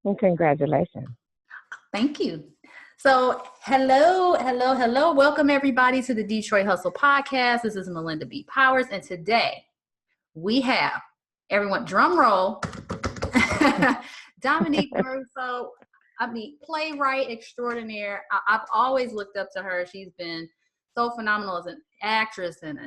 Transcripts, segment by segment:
And congratulations. Thank you. So, hello. Welcome everybody to the Detroit Hustle podcast. This is Melinda B. Powers, and today we have everyone, drum roll, Dominique Morisseau. Playwright extraordinaire. I've always looked up to her. She's been so phenomenal as an actress and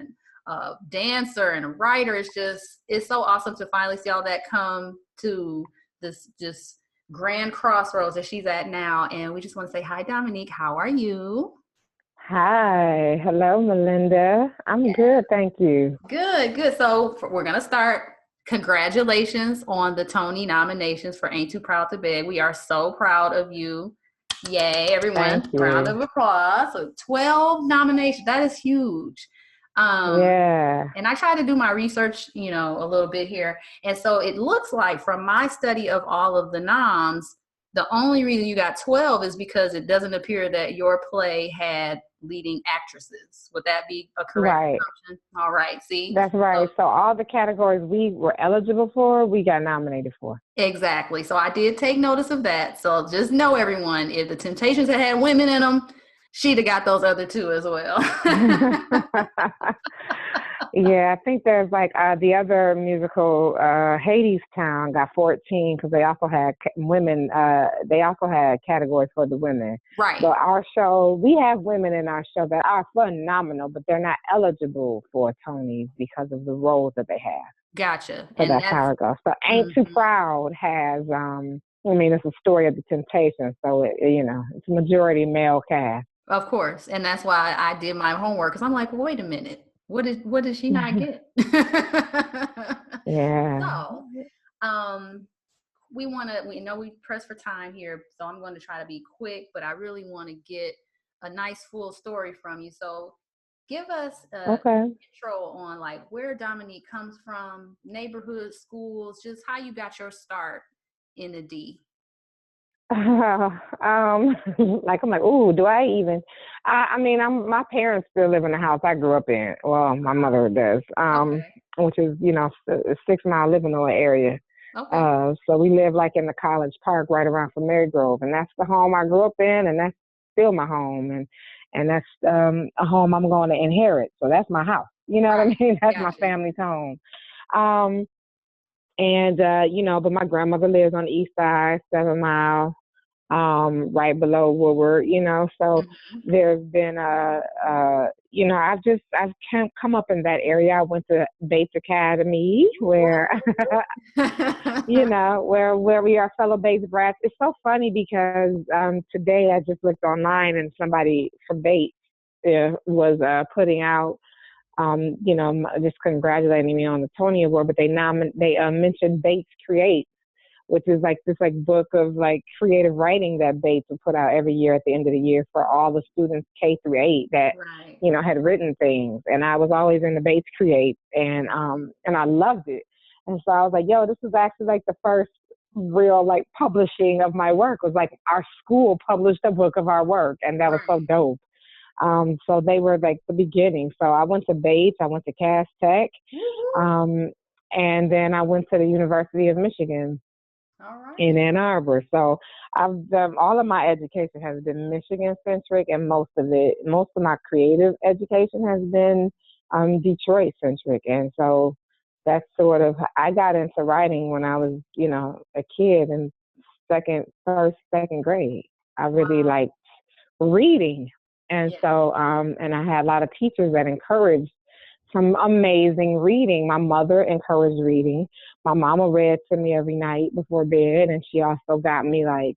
a dancer and a writer. It's so awesome to finally see all that come to this just grand crossroads that she's at now. And we just want to say hi, Dominique. How are you? Hi. Hello, Melinda. I'm good. Thank you. Good. So we're going to start. Congratulations on the Tony nominations for Ain't Too Proud to Beg. We are so proud of you. Yay, everyone. Thank Round you. of applause. So 12 nominations. That is huge. Yeah. And I try to do my research, a little bit here. And so it looks like from my study of all of the noms, the only reason you got 12 is because it doesn't appear that your play had leading actresses. Would that be a correct Right. assumption? All right. See? That's right. So all the categories we were eligible for, we got nominated for. Exactly. So I did take notice of that. So just know, everyone, if the Temptations had women in them, she'd have got those other two as well. Yeah, I think there's like the other musical, Hadestown, got 14 because they also had women. They also had categories for the women. Right. So our show, we have women in our show that are phenomenal, but they're not eligible for Tonys because of the roles that they have. Gotcha. So that's how it goes. So Ain't Too Proud has, it's a story of the Temptations. So, it's a majority male cast. Of course. And that's why I did my homework, because I'm like, wait a minute. What did she not get? Yeah. So, we know we press for time here, so I'm going to try to be quick, but I really want to get a nice full story from you. So give us an intro on like where Dominique comes from, neighborhood, schools, just how you got your start in the D. I'm like, ooh, do I even? My parents still live in the house I grew up in. Well, my mother does, which is, a 6 mile Livernois area. Okay. So we live like in the College Park right around from Marygrove, and that's the home I grew up in, and that's still my home, and that's a home I'm going to inherit. So that's my house. You know what I mean? That's my family's home. But my grandmother lives on the east side, 7 Mile, right below Woodward, so there's been I've come up in that area. I went to Bates Academy where, where we are fellow Bates brats. It's so funny because, today I just looked online and somebody from Bates was, putting out, just congratulating me on the Tony Award, but they mentioned Bates Creates, which is like this like book of like creative writing that Bates would put out every year at the end of the year for all the students K-8 that had written things. And I was always in the Bates Create, and I loved it. And so I was like, yo, this is actually like the first real like publishing of my work. It was like our school published a book of our work, and that was so dope. So they were like the beginning. So I went to Bates, I went to Cass Tech, and then I went to the University of Michigan in Ann Arbor. So I've done, all of my education has been Michigan centric, and most of my creative education has been Detroit centric. And so that's sort of, I got into writing when I was, a kid in second grade. I really liked reading. And so, and I had a lot of teachers that encouraged some amazing reading. My mother encouraged reading. My mama read to me every night before bed, and she also got me like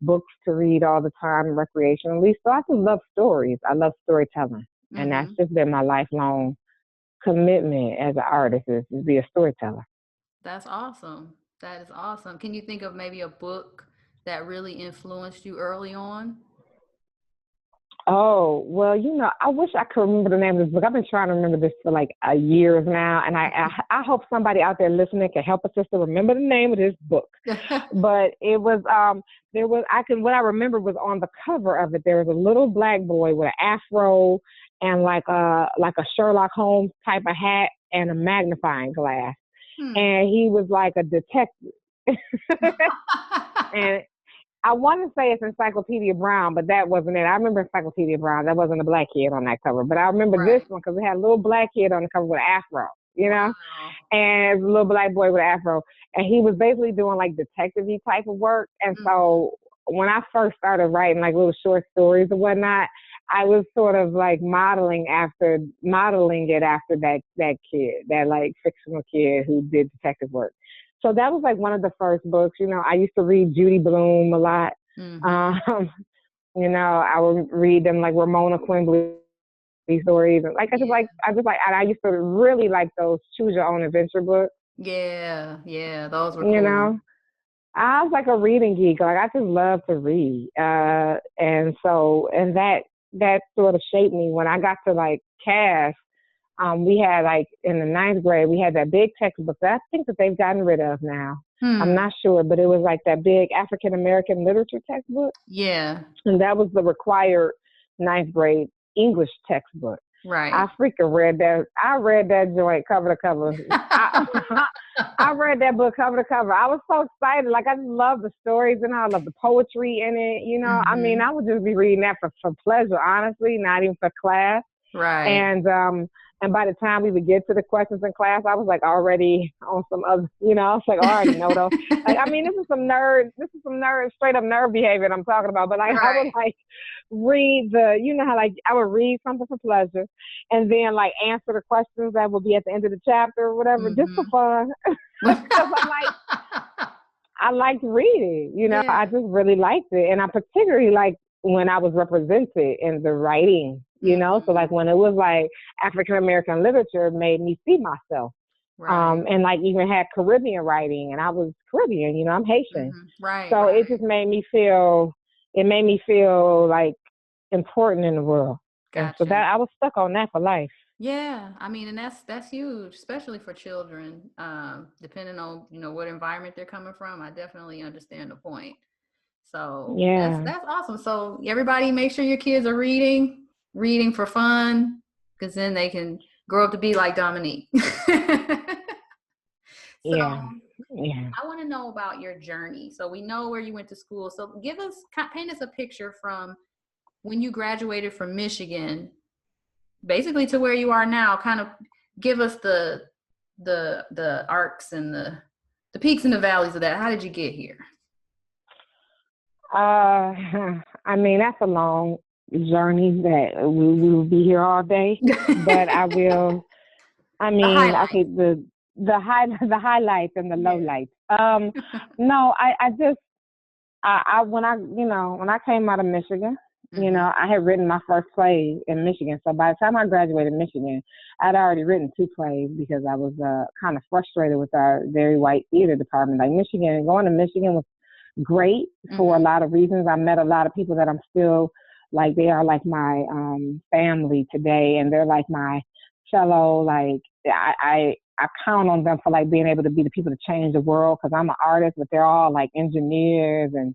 books to read all the time recreationally. So I just love stories. I love storytelling. And that's just been my lifelong commitment as an artist, is to be a storyteller. That's awesome. That is awesome. Can you think of maybe a book that really influenced you early on? Oh, well, I wish I could remember the name of this book. I've been trying to remember this for like a years now. And I hope somebody out there listening can help us just to remember the name of this book. But it was, what I remember was on the cover of it, there was a little black boy with an afro and like a Sherlock Holmes type of hat and a magnifying glass. And he was like a detective. And I want to say it's Encyclopedia Brown, but that wasn't it. I remember Encyclopedia Brown. That wasn't a black kid on that cover. But I remember this Right. one because it had a little black kid on the cover with an afro, Wow. and it was a little black boy with an afro. And he was basically doing like detective-y type of work. And so when I first started writing like little short stories and whatnot, I was sort of like modeling it after that kid, that like fictional kid who did detective work. So that was like one of the first books. I used to read Judy Blume a lot. I would read them like Ramona Quimbley stories, and like and I used to really like those choose your own adventure books. Yeah, those were You cool. know, I was like a reading geek. Like I just love to read, and that sort of shaped me when I got to like Cass. We had like in the ninth grade, we had that big textbook that I think that they've gotten rid of now. I'm not sure, but it was like that big African American literature textbook. Yeah. And that was the required ninth grade English textbook. Right. I freaking read that. I read that joint cover to cover. I read that book cover to cover. I was so excited. Like I just love the stories and I love the poetry in it. I mean, I would just be reading that for pleasure, honestly, not even for class. Right. And by the time we would get to the questions in class, I was like already on some other, I was like, I already know those. Like, I mean, this is some nerd, straight up nerd behavior that I'm talking about. But like, I would like read how like I would read something for pleasure and then like answer the questions that would be at the end of the chapter or whatever, just for fun. Because I liked reading, I just really liked it. And I particularly liked when I was represented in the writing, so like when it was like African American literature, it made me see myself. Right. And like even had Caribbean writing, and I was Caribbean, I'm Haitian. Right. So it just made me feel like important in the world. Gotcha. And so that I was stuck on that for life. Yeah, I mean, and that's huge, especially for children. Depending on what environment they're coming from, I definitely understand the point. So yeah, that's awesome. So everybody, make sure your kids are reading for fun, because then they can grow up to be like Dominique. So yeah. I want to know about your journey. So we know where you went to school. So paint us a picture from when you graduated from Michigan, basically to where you are now. Kind of give us the arcs and the peaks and the valleys of that. How did you get here? I mean, that's a long journey that we will be here all day, but I will. I mean, okay, the highlights and the lowlights. No, when I came out of Michigan, I had written my first play in Michigan. So by the time I graduated Michigan, I'd already written 2 plays because I was kind of frustrated with our very white theater department. Like going to Michigan was great for a lot of reasons. I met a lot of people that I'm still like, they are like my family today, and they're like my fellow, like I count on them for like being able to be the people to change the world, because I'm an artist, but they're all like engineers and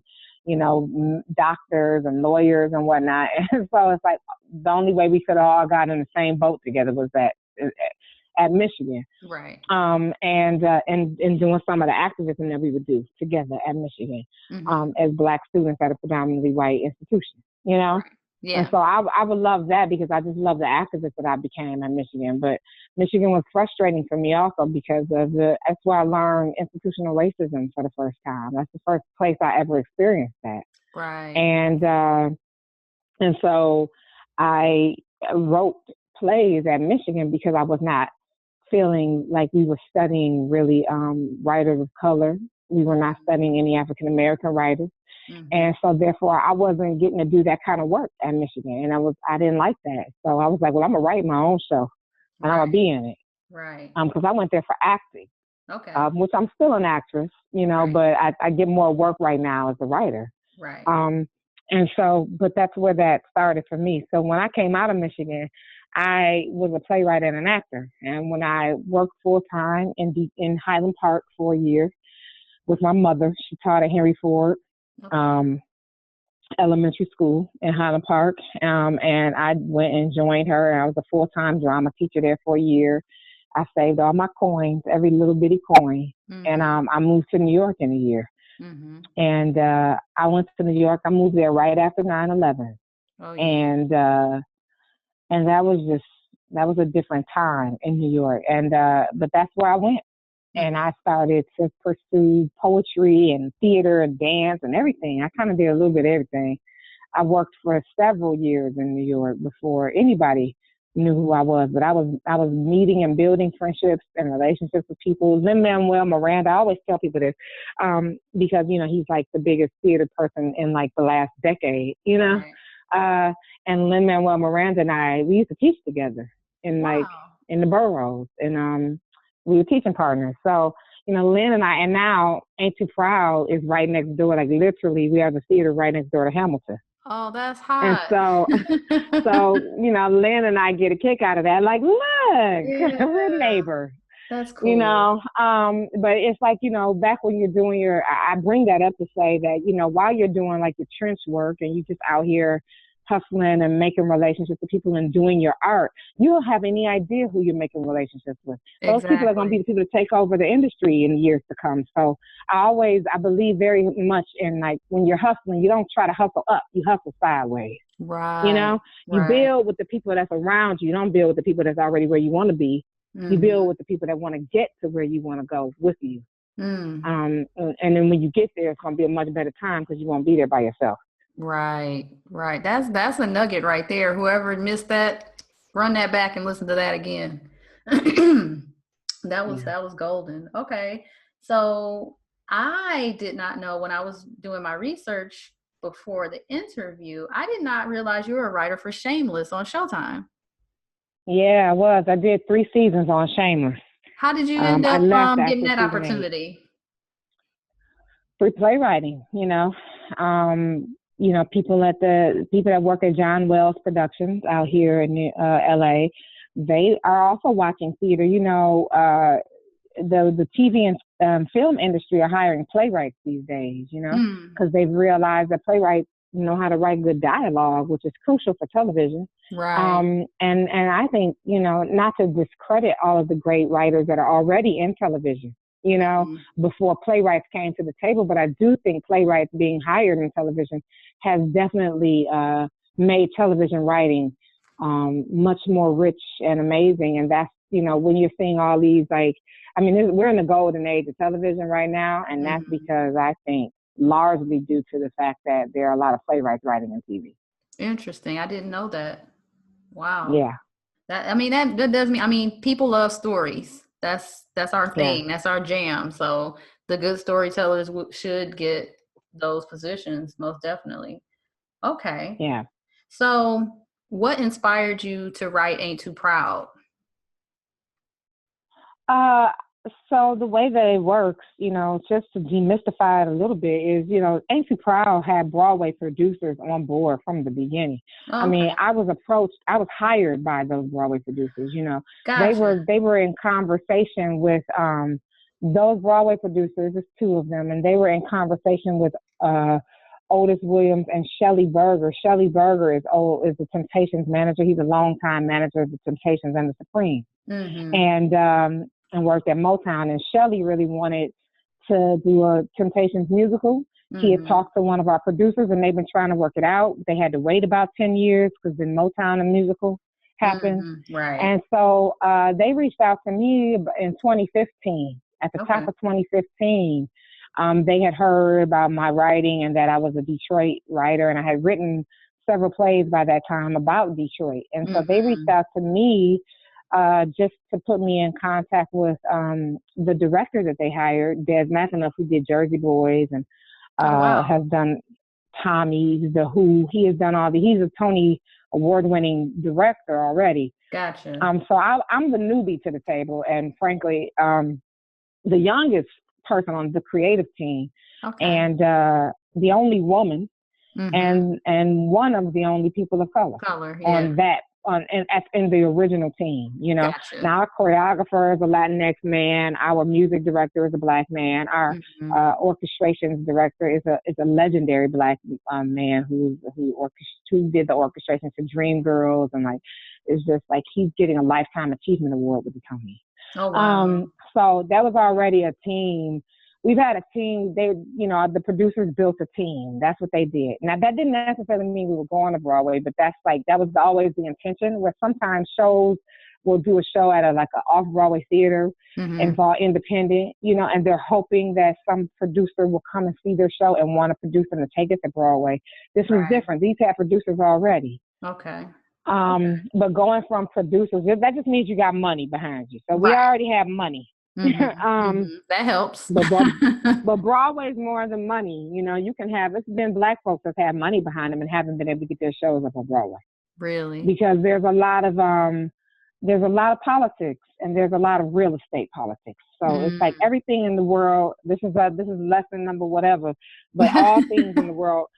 doctors and lawyers and whatnot. And so it's like the only way we could have all got in the same boat together was at Michigan. Right. And doing some of the activism that we would do together at Michigan, as Black students at a predominantly white institution, Right. Yeah. And so I would love that, because I just love the activist that I became at Michigan. But Michigan was frustrating for me also because that's where I learned institutional racism for the first time. That's the first place I ever experienced that. Right. And so I wrote plays at Michigan because I was not feeling like we were studying really writers of color. We were not studying any African American writers. And so therefore I wasn't getting to do that kind of work at Michigan. And I didn't like that. So I was like, well, I'm gonna write my own show and I'm gonna be in it. Right. Because I went there for acting. Okay. Which I'm still an actress, but I get more work right now as a writer. Right. And so, but that's where that started for me. So when I came out of Michigan, I was a playwright and an actor. And when I worked full time in Highland Park for a year with my mother, she taught at Henry Ford Elementary School in Highland Park. And I went and joined her. I was a full-time drama teacher there for a year. I saved all my coins, every little bitty coin. And I moved to New York in a year. Mm-hmm. And I went to New York. I moved there right after 9/11, Oh yeah. and that was a different time in New York. And but that's where I went, and Mm-hmm. I started to pursue poetry and theater and dance and everything. I kind of did a little bit of everything. I worked for several years in New York before anybody knew who I was, but I was meeting and building friendships and relationships with people. Lin-Manuel Miranda, I always tell people this, because he's like the biggest theater person in like the last decade, Right. uh, and Lin-Manuel Miranda and we used to teach together in like Wow. in the boroughs, and we were teaching partners. So Lynn and I, and now Ain't Too Proud is right next door. Like literally, we have a theater right next door to Hamilton. Oh, that's And hot. Lynn and I get a kick out of that. Like, look, Yeah, we're neighbors. that's cool. But it's like, back when you're doing I bring that up to say that, while you're doing like the trench work and you just out here hustling and making relationships with people and doing your art, you don't have any idea who you're making relationships with. Those people are going to be Exactly. the people to take over the industry in years to come. So I believe very much in like when you're hustling, you don't try to hustle up, you hustle sideways. Right. You Right. build with the people that's around you. You don't build with the people that's already where you want to be. You Mm-hmm. build with the people that want to get to where you want to go with you. Mm. And then when you get there, it's going to be a much better time because you won't be there by yourself. Right. Right. That's a nugget right there. Whoever missed that, run that back and listen to that again. Yeah. That was golden. Okay. So I did not know when I was doing my research before the interview, I did not realize you were a writer for Shameless on Showtime. Yeah, I was. I did 3 seasons on Shameless. How did you end I up left getting after that season 8 opportunity? for playwriting. People that work at John Wells Productions out here in LA, they are also watching theater. The TV and film industry are hiring playwrights these days. Mm, Because they've realized that playwrights know how to write good dialogue, which is crucial for television. right. And I think not to discredit all of the great writers that are already in television. Mm, Before playwrights came to the table, but I do think playwrights being hired in television has definitely made television writing much more rich and amazing. And that's when you're seeing all these we're in the golden age of television right now, and that's mm. because I think largely due to the fact that there are a lot of playwrights writing in TV. Interesting. I didn't know that. Wow. Yeah, That does mean, people love stories. That's our yeah, thing. That's our jam. So the good storytellers should get those positions most definitely. Okay. yeah. So what inspired you to write Ain't Too Proud? Uh, so the way that it works, just to demystify it a little bit, is Ain't Too Proud had Broadway producers on board from the beginning. I mean, Okay. I was hired by those Broadway producers. Gotcha. They were in conversation with those Broadway producers. There's two of them, and they were in conversation with Otis Williams and Shelley Berger. Shelley Berger is the Temptations manager. He's a longtime manager of the Temptations and the Supremes. Mm-hmm. And worked at Motown. And Shelley really wanted to do a Temptations musical. He had Mm-hmm. talked to one of our producers, and they've been trying to work it out. They had to wait about 10 years because then Motown the musical happened. Mm-hmm. Right. And so they reached out to me in 2015. At the top Okay. of 2015, they had heard about my writing and that I was a Detroit writer, and I had written several plays by that time about Detroit. And so they reached Mm-hmm. out to me just to put me in contact with the director that they hired, Des McAnuff, who did Jersey Boys and Oh wow. has done Tommy, The Who. He has done he's a Tony award-winning director already. Gotcha. I'm the newbie to the table, and frankly, the youngest person on the creative team, Okay. and the only woman, Mm-hmm. and one of the only people of color Color. Yeah. on that in the original team. Gotcha. Now our choreographer is a Latinx man, our music director is a black man, our Mm-hmm. orchestrations director is a legendary black man who did the orchestration for Dreamgirls, and like it's just like he's getting a lifetime achievement award with the Tony. Oh wow. So that was already a team we've had a team. The producers built a team. That's what they did. Now that didn't necessarily mean we were going to Broadway, but that was always the intention. Where sometimes shows will do a show at a off-Broadway theater, involve independent, and they're hoping that some producer will come and see their show and want to produce them to take it to Broadway. This was different. These had producers already. Okay. But going from producers, that just means you got money behind you. So we already have money. That helps. but Broadway's more than money. You can have, it's been Black folks that have money behind them and haven't been able to get their shows up on Broadway. Really? Because there's a lot of politics and there's a lot of real estate politics. So it's like everything in the world, this is lesson number whatever, but all things in the world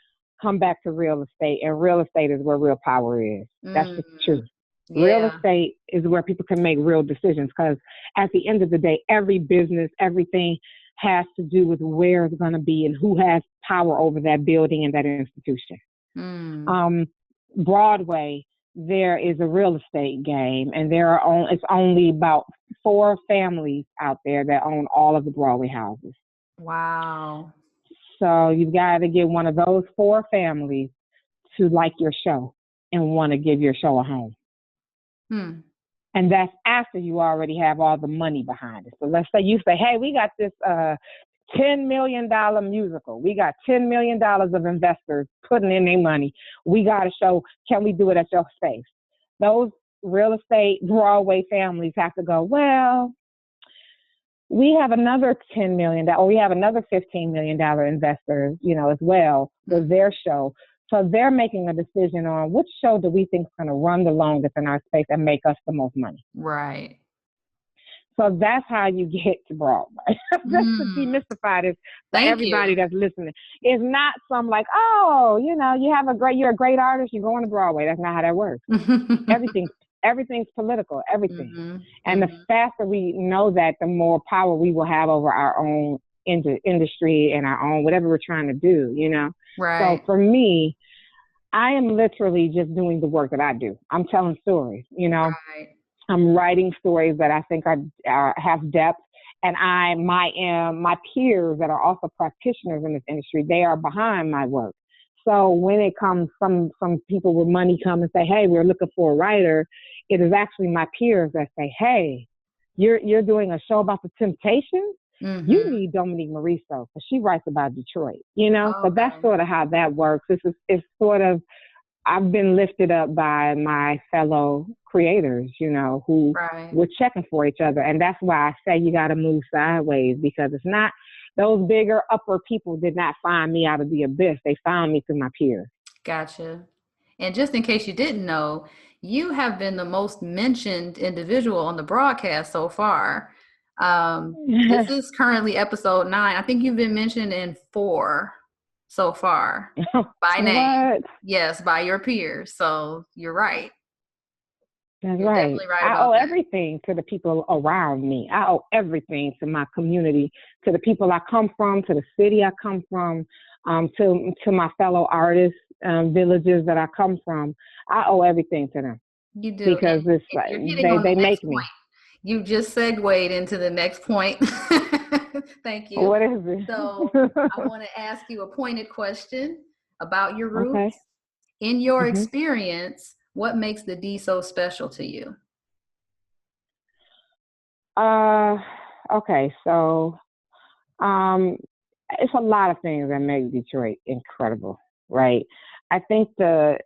come back to real estate, and real estate is where real power is. That's just the truth. Yeah. Real estate is where people can make real decisions, because at the end of the day, every business, everything has to do with where it's going to be and who has power over that building and that institution. Broadway, there is a real estate game, and it's only about 4 families out there that own all of the Broadway houses. Wow. So you've got to get one of those 4 families to like your show and want to give your show a home. And that's after you already have all the money behind it. So let's say you say, hey, we got this $10 million musical. We got $10 million of investors putting in their money. We got a show. Can we do it at your space? Those real estate Broadway families have to go, well, we have another $10 million, or we have another $15 million investors, as well for their show. So they're making a decision on which show do we think is going to run the longest in our space and make us the most money. Right. So that's how you get to Broadway. Just to demystify this for everybody that's listening. It's not some like, oh, you're a great artist, you're going to Broadway. That's not how that works. Everything's political, everything. And the faster we know that, the more power we will have over our own industry and our own, whatever we're trying to do, Right. So for me, I am literally just doing the work that I do. I'm telling stories, Right. I'm writing stories that I think have depth. And my peers that are also practitioners in this industry, they are behind my work. So when it comes, some people with money come and say, hey, we're looking for a writer, it is actually my peers that say, hey, you're doing a show about the Temptations? You need Dominique Morisseau, because she writes about Detroit, So that's sort of how that works. It's sort of, I've been lifted up by my fellow creators, who we're checking for each other. And that's why I say you got to move sideways, because it's not, those bigger upper people did not find me out of the abyss. They found me through my peers. Gotcha. And just in case you didn't know, you have been the most mentioned individual on the broadcast so far. This is currently episode 9. I think you've been mentioned in 4 so far by name. What? Yes, by your peers. So you're right. That's you're right. I owe everything to the people around me. I owe everything to my community, to the people I come from, to the city I come from, to my fellow artists, villages that I come from. I owe everything to them. You do. Because it's like, they make me. You just segued into the next point. Thank you. What is it? So I want to ask you a pointed question about your roots. Okay. In your experience, what makes the D so special to you? Okay, so it's a lot of things that make Detroit incredible, right? I think the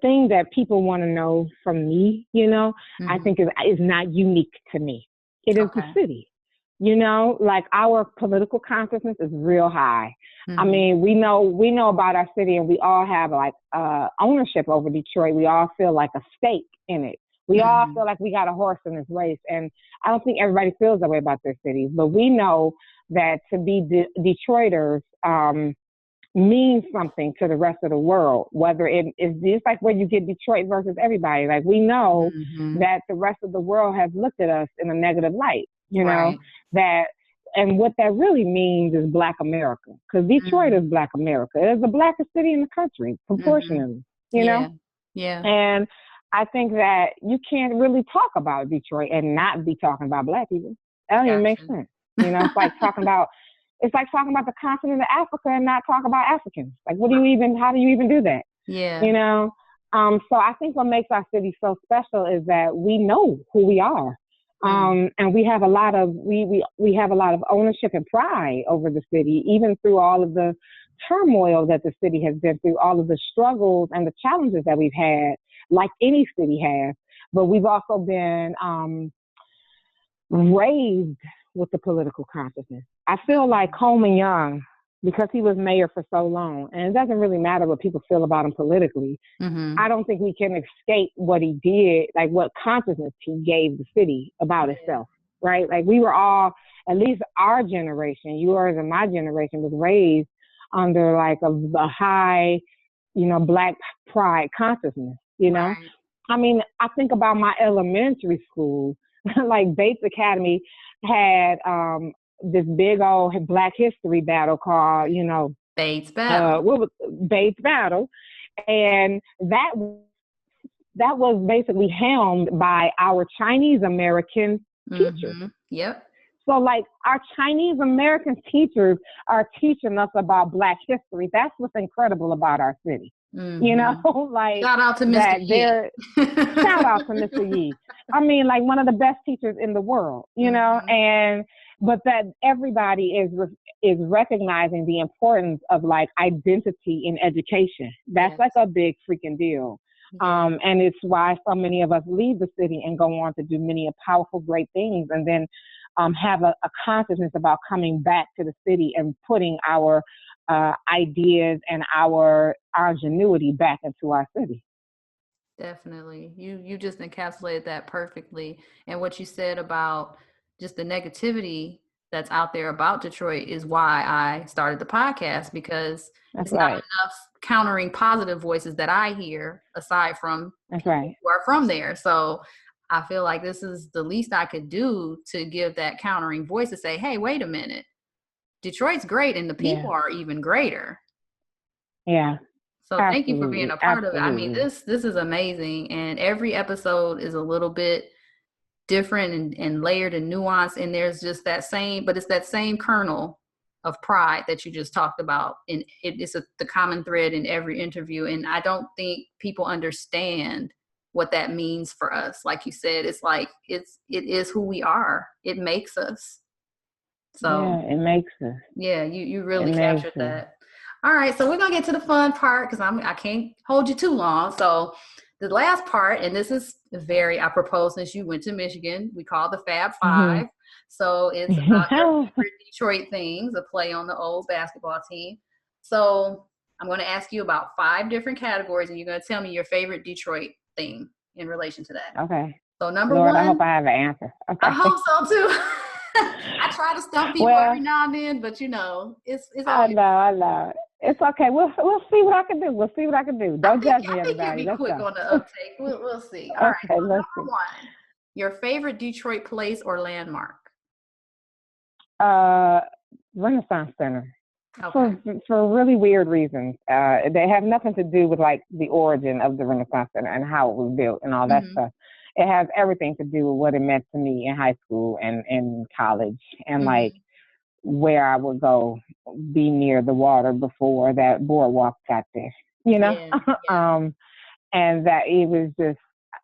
thing that people want to know from me, I think is not unique to me. It is the city. Like our political consciousness is real high. I mean, we know about our city, and we all have like ownership over Detroit. We all feel like a stake in it. We all feel like we got a horse in this race. And I don't think everybody feels that way about their cities, but we know that to be Detroiters means something to the rest of the world, whether it is just like where you get Detroit versus everybody. Like we know that the rest of the world has looked at us in a negative light, know, that, and what that really means is Black America, because Detroit is Black America. It is the blackest city in the country, proportionally, you know? Yeah. And I think that you can't really talk about Detroit and not be talking about Black people. That don't even make sense. It's like talking about, It's like talking about the continent of Africa and not talk about Africans. Like, how do you even do that? Yeah. You know? So I think what makes our city so special is that we know who we are. And we have a lot of ownership and pride over the city, even through all of the turmoil that the city has been through, all of the struggles and the challenges that we've had, like any city has. But we've also been raised with the political consciousness. I feel like Coleman Young, because he was mayor for so long, and it doesn't really matter what people feel about him politically, I don't think we can escape what he did, like what consciousness he gave the city about itself, right? Like we were all, at least our generation, yours and my generation, was raised under like a high, Black pride consciousness, Right. I mean, I think about my elementary school, like Bates Academy had this big old Black History battle called, Bates Battle. Bates Battle. And that was basically helmed by our Chinese American teachers. Yep. So like our Chinese American teachers are teaching us about Black history. That's what's incredible about our city. Like shout out to Mr. Yee. Shout out to Mr. Yee. I mean, like one of the best teachers in the world, but that everybody is recognizing the importance of like identity in education. That's like a big freaking deal. And it's why so many of us leave the city and go on to do many powerful, great things, and then have a consciousness about coming back to the city and putting our ideas and our ingenuity back into our city. Definitely. You just encapsulated that perfectly. And what you said about just the negativity that's out there about Detroit is why I started the podcast, because it's not enough countering positive voices that I hear aside from people who are from there. So I feel like this is the least I could do to give that countering voice to say, hey, wait a minute. Detroit's great and the people are even greater. Yeah. So thank you for being a part of it. I mean, this is amazing. And every episode is a little bit different and layered and nuanced. And there's just it's that same kernel of pride that you just talked about. And it's the common thread in every interview. And I don't think people understand what that means for us. Like you said, it's like, it is who we are. It makes us. So yeah, it makes us. Yeah, you really captured that. All right, so we're gonna get to the fun part because I can't hold you too long. So the last part, and this is very apropos since you went to Michigan, we call the Fab Five. So it's about your favorite Detroit things, a play on the old basketball team. So I'm going to ask you about 5 different categories, and you're going to tell me your favorite Detroit thing in relation to that. Okay. So number Lord, 1. I hope I have an answer. Okay. I hope so too. I try to stump people every now and then, but it's I know. It's okay. We'll see what I can do. Don't judge me, everybody. I think you'll be quick on the uptake. We'll see. All right. So number 1, your favorite Detroit place or landmark? Renaissance Center. Okay. For really weird reasons. They have nothing to do with like the origin of the Renaissance Center and how it was built and all that stuff. It has everything to do with what it meant to me in high school and in college, and like where I would go be near the water before that boardwalk got there, and that it was just,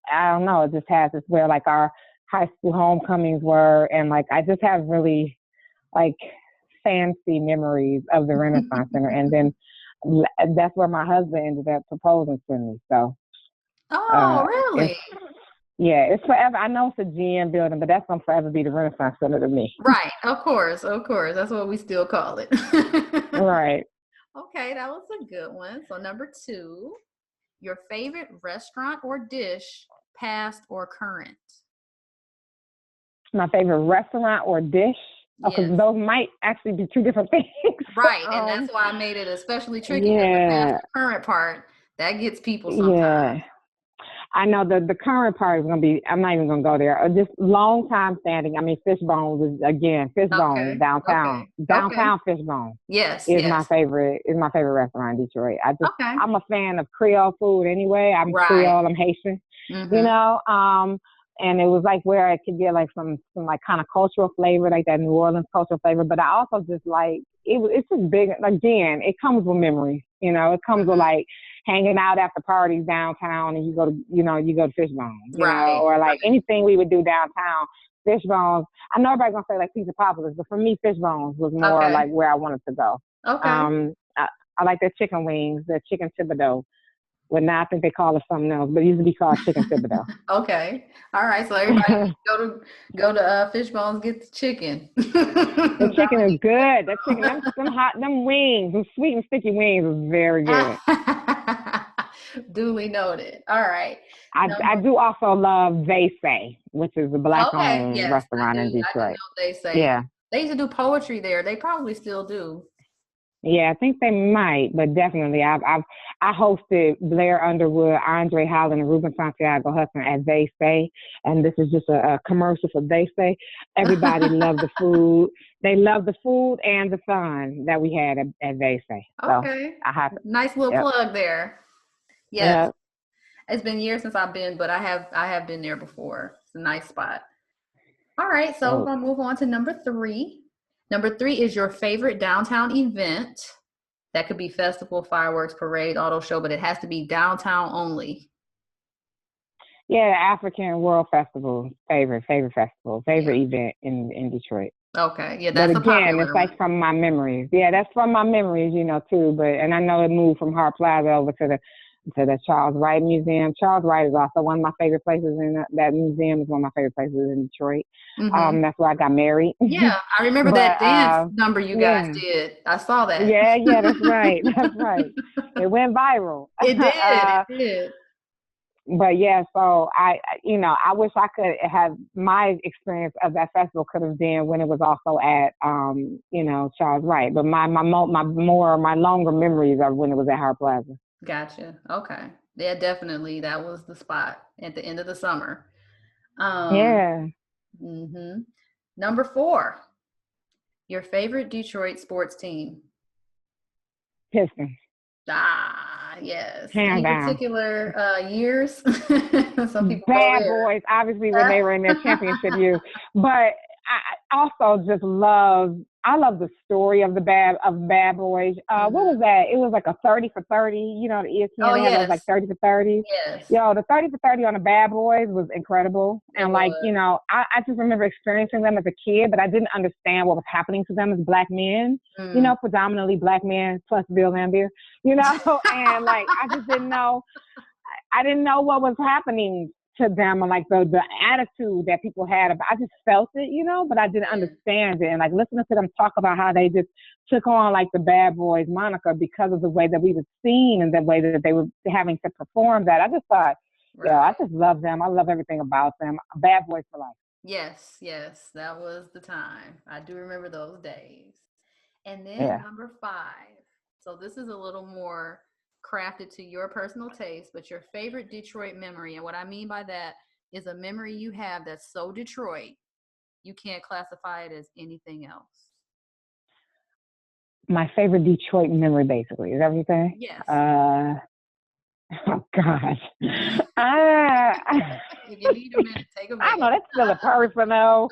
I don't know, it just has this where like our high school homecomings were, and like I just have really like fancy memories of the Renaissance Center, and then that's where my husband ended up proposing to me. So. Oh, really? It's forever. I know it's a GM building, but that's going to forever be the Renaissance Center to me. Right. Of course. That's what we still call it. Right. Okay. That was a good one. So number 2, your favorite restaurant or dish, past or current? My favorite restaurant or dish? Because those might actually be 2 different things. Right. And that's why I made it especially tricky. Yeah. The past or current part, that gets people sometimes. Yeah. I know the current part is going to be, I'm not even going to go there. Just long time standing. I mean, Fishbones is, again, Fishbones downtown. Downtown Fishbone. Yes. Is my favorite restaurant in Detroit. I'm a fan of Creole food anyway. I'm Creole, I'm Haitian, and it was like where I could get like some like kind of cultural flavor, like that New Orleans cultural flavor. But I also just like it's just big. Again, it comes with memories. You know, it comes with like hanging out after parties downtown, and you go to Fishbones, Right. or like Right. anything we would do downtown. Fishbones. I know everybody's gonna say like Pizza Poppers, but for me, Fishbones was more Okay. like where I wanted to go. Okay. I like their chicken wings, their chicken thibodeau. Well, now I think they call it something else, but it used to be called chicken thibodeau. Okay. All right. So everybody go to Fishbones, get the chicken. The chicken is good. That chicken, them wings, them sweet and sticky wings is very good. Duly noted. All right. I do also love They Say, which is a Okay. black-owned Yes, restaurant in I do know Detroit. they say. Yeah. They used to do poetry there. They probably still do. Yeah, I think they might, but definitely, I hosted Blair Underwood, Andre Holland, and Ruben Santiago Hudson at They Say, and this is just a commercial for They Say. Everybody loved the food. They loved the food and the fun that we had at They Say. So Okay. Nice little plug there. Yes. Yep. It's been years since I've been, but I have been there before. It's a nice spot. All right, so we're gonna move on to number 3. Number 3 is your favorite downtown event. That could be festival, fireworks, parade, auto show, but it has to be downtown only. Yeah, the African World Festival, favorite festival, favorite event in Detroit. Okay, yeah, that's but again, it's like from my memories. Yeah, that's from my memories, too. But and I know it moved from Hart Plaza over to the Charles Wright Museum. Charles Wright is also one of my favorite places that museum is one of my favorite places in Detroit. Mm-hmm. That's where I got married. Yeah, I remember that dance number you guys did. I saw that. Yeah, that's right. That's right. It went viral. It did. It did. But yeah, so I wish I could have my experience of that festival could have been when it was also at, Charles Wright. But my longer memories are when it was at Hart Plaza. Gotcha. Okay. Yeah, definitely. That was the spot at the end of the summer. Yeah. Mm-hmm. Number 4, your favorite Detroit sports team. Pistons. Yes. Hands down. Particular years? Some people Bad Boys, obviously, when they were in their championship years. But I also just love the story of Bad Boys. What was that? It was like a 30 for 30. The ESPN they had those like 30 for 30. Yes. The 30 for 30 on the Bad Boys was incredible. And I just remember experiencing them as a kid, but I didn't understand what was happening to them as black men. Predominantly black men plus Bill Laimbeer. And like I just didn't know. I didn't know what was happening to them, and like the attitude that people had. I just felt it, but I didn't understand it. And like listening to them talk about how they just took on like the Bad Boys moniker because of the way that we were seen and the way that they were having to perform that. I just thought, I just love them. I love everything about them. Bad Boys for life. Yes, that was the time. I do remember those days. And then number 5. So this is a little more crafted to your personal taste, but your favorite Detroit memory. And what I mean by that is a memory you have that's so Detroit, you can't classify it as anything else. My favorite Detroit memory, basically. Is that what you're saying? Yes. Oh, God. If you need a minute, take a minute. I know that's still a personal.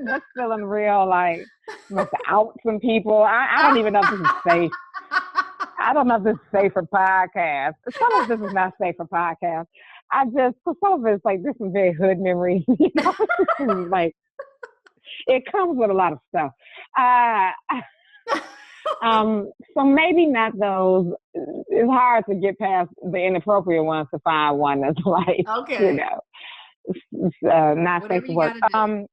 That's still in real, like, must out some people. I don't even know if this is safe. I don't know if this is safe for podcast. Some of this is not safe for podcast. Some of it's like, there's some very hood memories. Like, it comes with a lot of stuff. So maybe not those. It's hard to get past the inappropriate ones to find one that's like, not safe for work. I don't,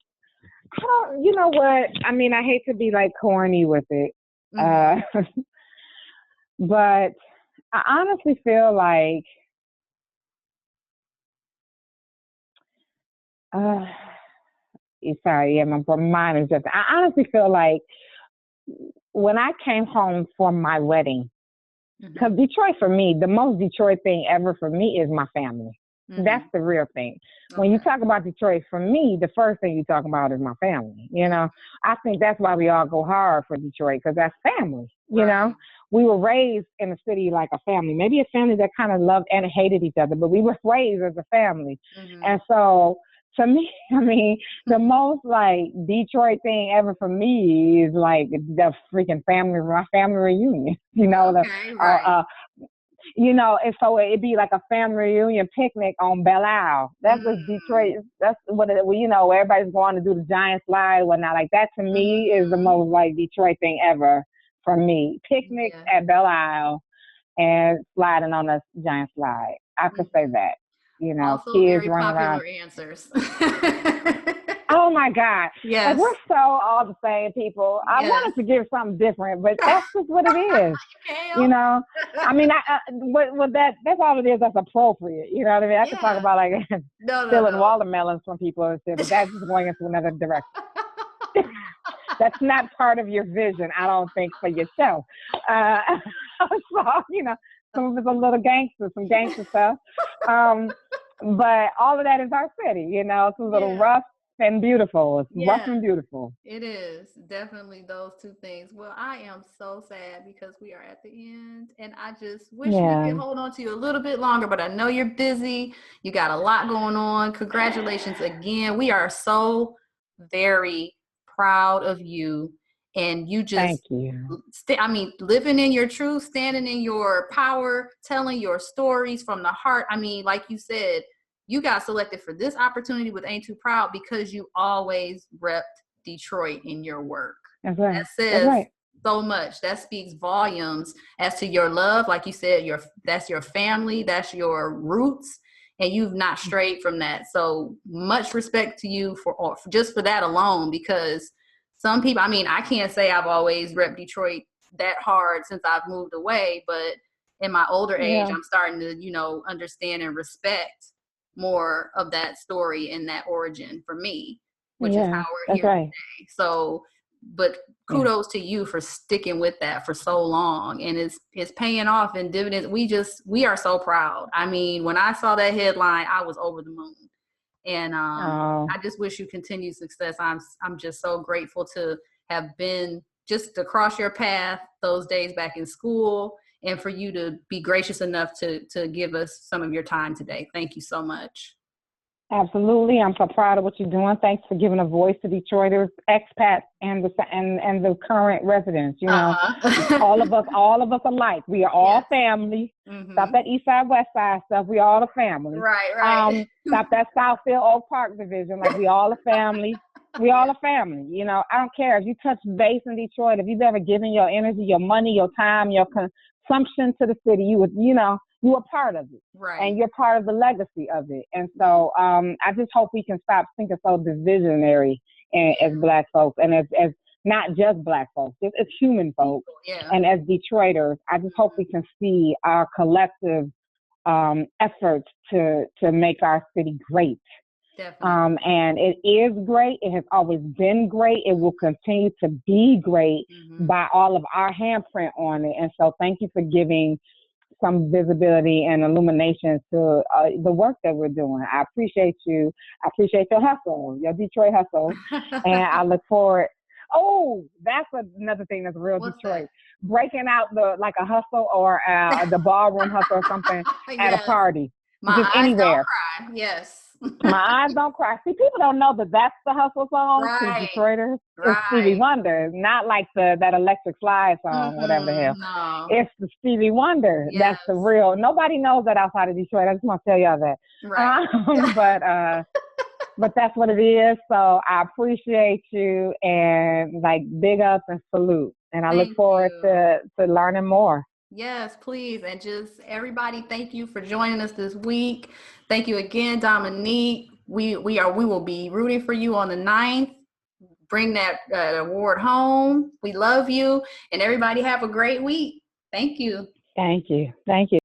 you know what? I mean, I hate to be like corny with it. But I honestly feel like, my mind is just, I honestly feel like when I came home for my wedding, because Detroit for me, the most Detroit thing ever for me is my family. That's the real thing. When you talk about Detroit, for me, the first thing you talk about is my family. I think that's why we all go hard for Detroit, because that's family. we were raised in a city like a family, maybe a family that kind of loved and hated each other, but we were raised as a family. Mm-hmm. And so to me, I mean, the most like Detroit thing ever for me is like the freaking my family reunion, Okay, right. and so it'd be like a family reunion picnic on Belle Isle. That's just Detroit. That's what everybody's going to do the giant slide and whatnot. Like that to me is the most like Detroit thing ever for me. Picnics Yeah. at Belle Isle and sliding on a giant slide. I could say that. Also Kids very running around. popular answers. Oh my God. Like Yes. we're so all the same people. I Yes. wanted to give something different, but that's just what it is. Kale. I mean, that's all it is. That's appropriate. You know what I mean? I could talk Yeah. about like No, no, stealing no. watermelons from people and shit, but that's just going into another direction. That's not part of your vision, I don't think, for your show. So, some of it's a little gangster, some gangster stuff. But all of that is our city, it's a little rough and beautiful. It's rough and beautiful. It is definitely those two things. Well, I am so sad because we are at the end, and I just wish we could hold on to you a little bit longer, but I know you're busy. You got a lot going on. Congratulations again. We are so very proud of you, and you Thank just you. living in your truth, standing in your power, telling your stories from the heart. I mean, like you said, you got selected for this opportunity with Ain't Too Proud because you always repped Detroit in your work. That's right. That says so much. That speaks volumes as to your love. Like you said, that's your family, that's your roots, and you've not strayed from that. So much respect to you for just for that alone, because some people, I mean, I can't say I've always repped Detroit that hard since I've moved away, but in my older age, I'm starting to, understand and respect more of that story and that origin for me, which is how we're here today. So, but kudos to you for sticking with that for so long, and it's paying off in dividends. We are so proud. I mean, when I saw that headline, I was over the moon, and I just wish you continued success. I'm just so grateful to have been just to cross your path those days back in school, and for you to be gracious enough to give us some of your time today. Thank you so much. Absolutely. I'm so proud of what you're doing. Thanks for giving a voice to Detroiters, expats, and the current residents. All of us alike. We are all family. Stop that East Side, West Side stuff. We all a family. Right. Stop that Southfield, Oak Park division. Like we all a family. We all a family. I don't care if you touch base in Detroit. If you've ever given your energy, your money, your time, your consumption to the city, you were part of it, and you're part of the legacy of it. And so I just hope we can stop thinking so divisionary as Black folks, and as not just Black folks, as human folks, and as Detroiters. I just hope we can see our collective efforts to make our city great. Definitely. And it is great. It has always been great. It will continue to be great by all of our handprint on it. And so thank you for giving some visibility and illumination to the work that we're doing. I appreciate you. I appreciate your hustle, your Detroit hustle. And I look forward. Oh, that's another thing that's real Detroit. Breaking out like a hustle or the ballroom hustle or something at a party. My just eyes anywhere. Don't cry. Yes. My eyes don't cry. See, people don't know that that's the hustle song. Right. Detroiters. It's Stevie Wonder, not like that Electric Slide song, whatever the hell. No. It's the Stevie Wonder. Yes. That's the real. Nobody knows that outside of Detroit. I just want to tell y'all that. Right. But that's what it is. So I appreciate you, and like big up and salute. And I look forward to learning more. Yes, please. And just everybody, thank you for joining us this week. Thank you again, Dominique. We will be rooting for you on the 9th. Bring that award home. We love you. And everybody have a great week. Thank you. Thank you. Thank you.